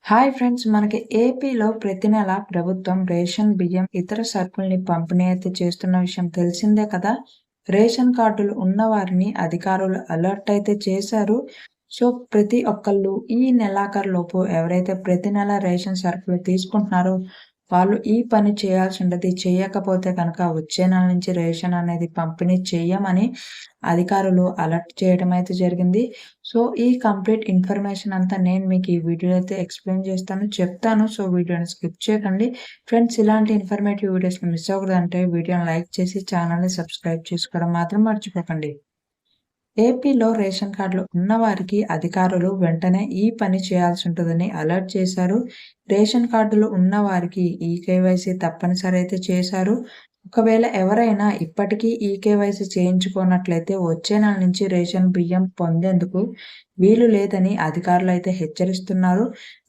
Hi friends, మనకి ఏపీలో ప్రతి నెల ప్రభుత్వం రేషన్ బియ్యం ఇతర సరుకుల్ని పంపిణీ అయితే చేస్తున్న విషయం తెలిసిందే కదా. రేషన్ కార్డులు ఉన్న వారిని అధికారులు అలర్ట్ అయితే చేశారు. సో ప్రతి ఒక్కళ్ళు ఈ నెలాఖరు లోపు ఎవరైతే ప్రతి నెల రేషన్ సరుకులు తీసుకుంటున్నారో వాళ్ళు ఈ పని చేయాల్సి ఉంటది. చేయకపోతే కనుక వచ్చే నెల నుంచి రేషన్ అనేది పంపిణీ చెయ్యమని అధికారులు అలర్ట్ చేయడం అయితే జరిగింది. సో ఈ కంప్లీట్ ఇన్ఫర్మేషన్ అంతా నేను మీకు ఈ వీడియోలో అయితే ఎక్స్‌ప్లెయిన్ చేస్తాను, చెప్తాను. సో వీడియోని స్కిప్ చేయకండి. ఫ్రెండ్స్, ఇలాంటి ఇన్ఫర్మేటివ్ వీడియోస్‌ని మిస్ అవ్వకూడదంటే వీడియోని లైక్ చేసి ఛానల్‌ని సబ్స్క్రైబ్ చేసుకోవడం మాత్రం మర్చిపోకండి. ఏపీలో రేషన్ కార్డులు ఉన్నవారికి అధికారులు వెంటనే ఈ పని చేయాల్సి ఉంటుందని అలర్ట్ చేశారు. రేషన్ కార్డులు ఉన్నవారికి కేవైసీ తప్పనిసరి అయితే చేశారు. ఒకవేళ ఎవరైనా ఇప్పటికీ కేవైసీ చేయించుకోనట్లయితే వచ్చే నెల నుంచి రేషన్ బియ్యం పొందేందుకు వీలు లేదని అధికారులు అయితే హెచ్చరిస్తున్నారు.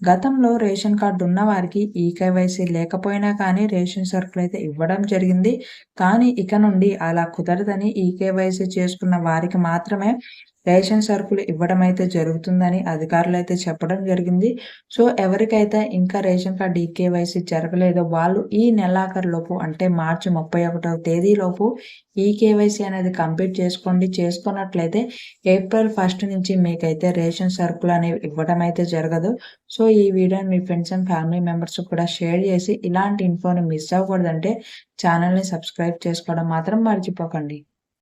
గతంలో రేషన్ కార్డు ఉన్న వారికి కేవైసీ లేకపోయినా కానీ రేషన్ సరుకులు అయితే ఇవ్వడం జరిగింది. కానీ ఇక నుండి అలా కుదరదని కేవైసీ చేసుకున్న వారికి మాత్రమే రేషన్ సరుకులు ఇవ్వడం అయితే జరుగుతుందని అధికారులు అయితే చెప్పడం జరిగింది. సో ఎవరికైతే ఇంకా రేషన్ కార్డ్ కేవైసీ జరగలేదో వాళ్ళు ఈ నెలాఖరులోపు అంటే మార్చి 31వ తేదీలోపు కేవైసీ అనేది కంప్లీట్ చేసుకోండి. చేసుకున్నట్లయితే ఏప్రిల్ 1 నుంచి మీకైతే రేషన్ సరుకులు అనేవి ఇవ్వడం అయితే జరగదు. సో ఈ వీడియోని మీ ఫ్రెండ్స్ అండ్ ఫ్యామిలీ మెంబర్స్ కూడా షేర్ చేసి ఇలాంటి ఇన్ఫోని మిస్ అవ్వకూడదంటే ఛానల్‌ని సబ్స్క్రైబ్ చేసుకోవడం మాత్రం మర్చిపోకండి.